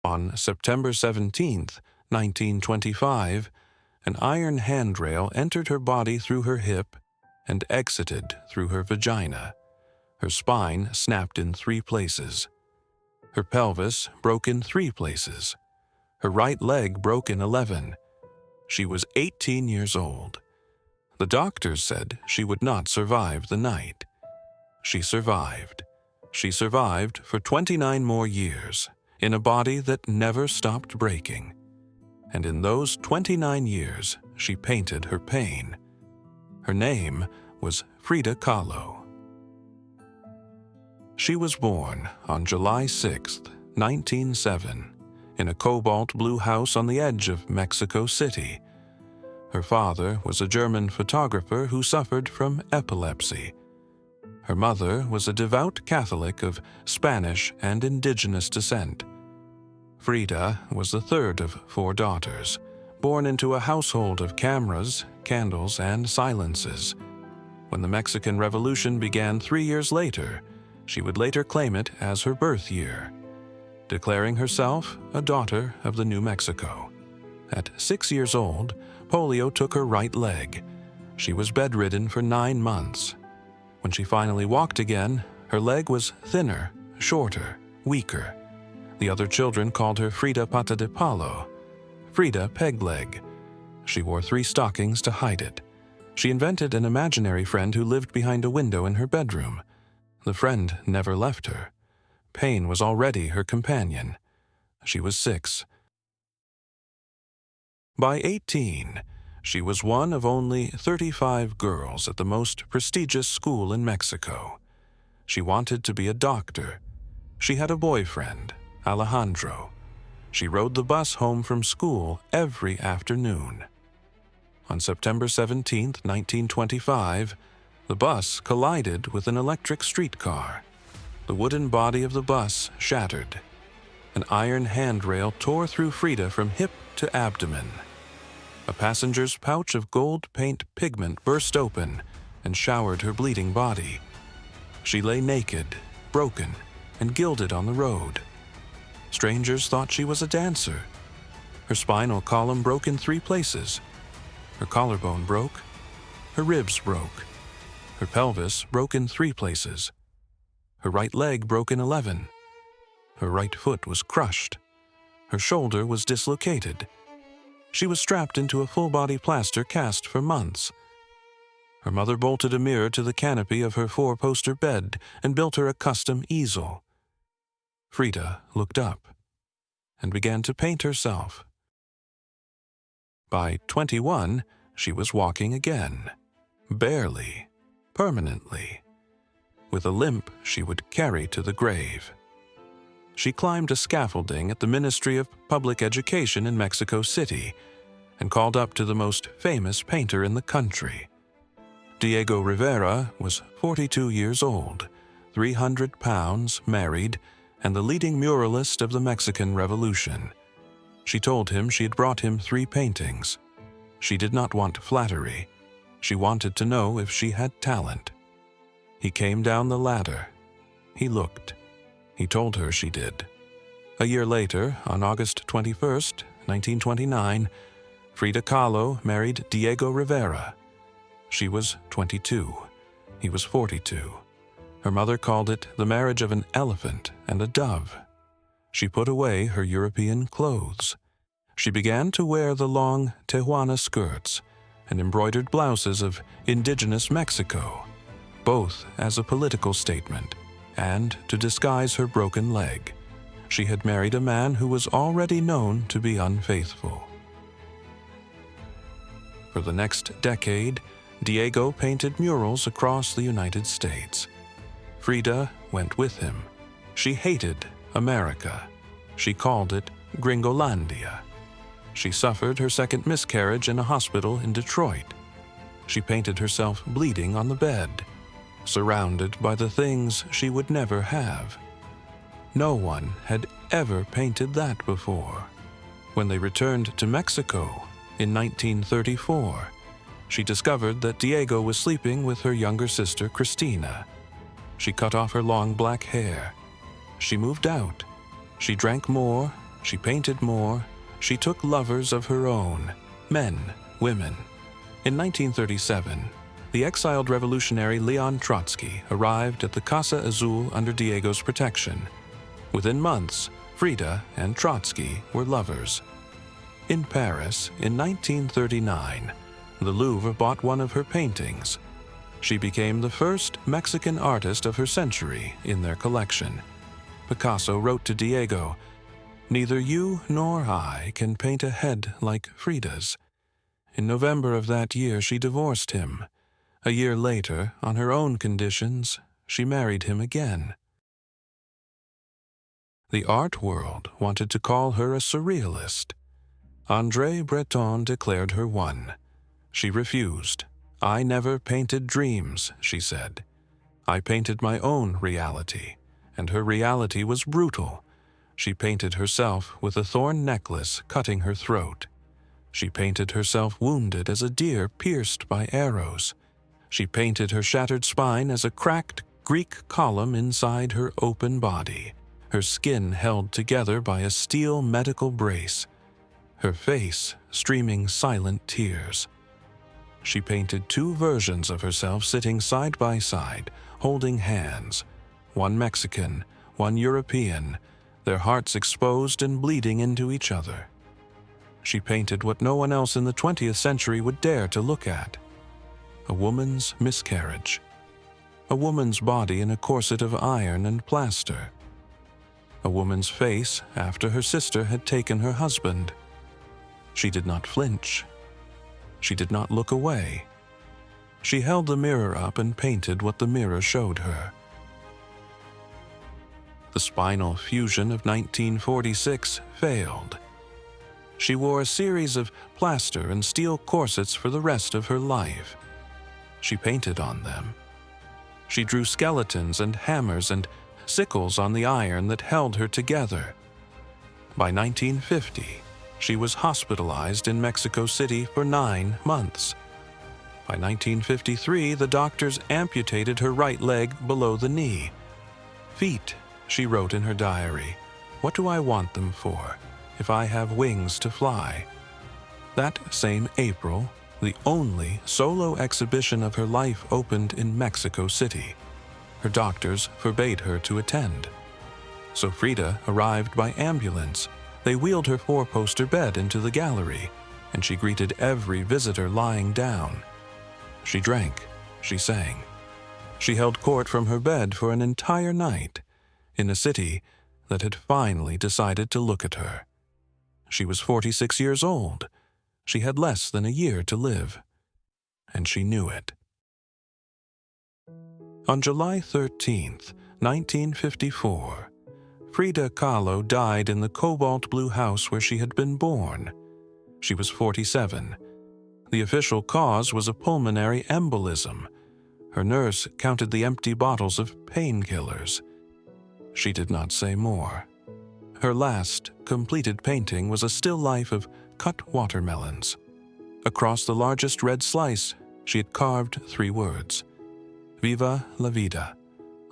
On September 17th, 1925, an iron handrail entered her body through her hip and exited through her vagina. Her spine snapped in 3 places. Her pelvis broke in 3 places. Her right leg broke in 11. She was 18 years old. The doctors said she would not survive the night. She survived. She survived for 29 more years in a body that never stopped breaking. And in those 29 years, she painted her pain. Her name was Frida Kahlo. She was born on July 6, 1907, in a cobalt-blue house on the edge of Mexico City. Her father was a German photographer who suffered from epilepsy. Her mother was a devout Catholic of Spanish and indigenous descent. Frida was the third of 4 daughters, born into a household of cameras, candles, and silences. When the Mexican Revolution began 3 years later, she would later claim it as her birth year, declaring herself a daughter of the New Mexico. At 6 years old, polio took her right leg. She was bedridden for 9 months. When she finally walked again, her leg was thinner, shorter, weaker. The other children called her Frida Pata de Palo, Frida Peg Leg. She wore 3 stockings to hide it. She invented an imaginary friend who lived behind a window in her bedroom. The friend never left her. Pain was already her companion. She was 6. By 18, she was one of only 35 girls at the most prestigious school in Mexico. She wanted to be a doctor. She had a boyfriend, Alejandro. She rode the bus home from school every afternoon. On September 17, 1925, the bus collided with an electric streetcar. The wooden body of the bus shattered. An iron handrail tore through Frida from hip to abdomen. A passenger's pouch of gold paint pigment burst open and showered her bleeding body. She lay naked, broken, and gilded on the road. Strangers thought she was a dancer. Her spinal column broke in 3 places. Her collarbone broke. Her ribs broke. Her pelvis broke in 3 places. Her right leg broke in 11. Her right foot was crushed. Her shoulder was dislocated. She was strapped into a full-body plaster cast for months. Her mother bolted a mirror to the canopy of her 4-poster bed and built her a custom easel. Frida looked up and began to paint herself. By 21, she was walking again, barely, permanently, with a limp she would carry to the grave. She climbed a scaffolding at the Ministry of Public Education in Mexico City and called up to the most famous painter in the country. Diego Rivera was 42 years old, 300 pounds, married, and the leading muralist of the Mexican Revolution. She told him she had brought him 3 paintings. She did not want flattery. She wanted to know if she had talent. He came down the ladder. He looked. He told her she did. A year later, on August 21st, 1929, Frida Kahlo married Diego Rivera. She was 22. He was 42. Her mother called it the marriage of an elephant and a dove. She put away her European clothes. She began to wear the long Tijuana skirts and embroidered blouses of indigenous Mexico, both as a political statement and to disguise her broken leg. She had married a man who was already known to be unfaithful. For the next decade, Diego painted murals across the United States. Frida went with him. She hated America. She called it Gringolandia. She suffered her second miscarriage in a hospital in Detroit. She painted herself bleeding on the bed, surrounded by the things she would never have. No one had ever painted that before. When they returned to Mexico in 1934, she discovered that Diego was sleeping with her younger sister, Cristina. She cut off her long black hair. She moved out. She drank more She painted more. She took lovers of her own, men, women. In 1937, the exiled revolutionary Leon Trotsky arrived at the Casa Azul under Diego's protection. Within months, Frida and Trotsky were lovers. In Paris, in 1939, the Louvre bought one of her paintings. She became the first Mexican artist of her century in their collection. Picasso wrote to Diego, "Neither you nor I can paint a head like Frida's." In November of that year, she divorced him. A year later, on her own conditions, she married him again. The art world wanted to call her a surrealist. André Breton declared her one. She refused. "I never painted dreams," she said. "I painted my own reality, and her reality was brutal. She painted herself with a thorn necklace cutting her throat. She painted herself wounded as a deer pierced by arrows. She painted her shattered spine as a cracked Greek column inside her open body, her skin held together by a steel medical brace, her face streaming silent tears. She painted two versions of herself sitting side by side, holding hands, one Mexican, one European, their hearts exposed and bleeding into each other. She painted what no one else in the 20th century would dare to look at: a woman's miscarriage, a woman's body in a corset of iron and plaster, a woman's face after her sister had taken her husband. She did not flinch. She did not look away. She held the mirror up and painted what the mirror showed her. The spinal fusion of 1946 failed. She wore a series of plaster and steel corsets for the rest of her life. She painted on them. She drew skeletons and hammers and sickles on the iron that held her together. By 1950, she was hospitalized in Mexico City for 9 months. By 1953, the doctors amputated her right leg below the knee. "Feet," she wrote in her diary, "what do I want them for, if I have wings to fly?" That same April, the only solo exhibition of her life opened in Mexico City. Her doctors forbade her to attend. So Frida arrived by ambulance. They wheeled her 4-poster bed into the gallery, and she greeted every visitor lying down. She drank, she sang. She held court from her bed for an entire night, in a city that had finally decided to look at her. She was 46 years old. She had less than a year to live, and she knew it. On July 13th, 1954, Frida Kahlo died in the cobalt-blue house where she had been born. She was 47. The official cause was a pulmonary embolism. Her nurse counted the empty bottles of painkillers. She did not say more. Her last completed painting was a still life of cut watermelons. Across the largest red slice, she had carved 3 words: Viva la Vida,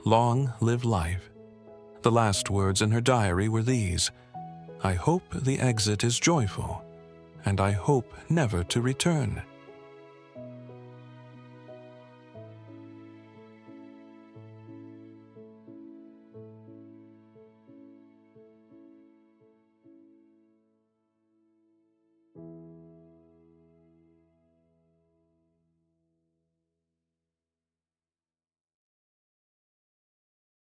long live life. The last words in her diary were these: I hope the exit is joyful, and I hope never to return.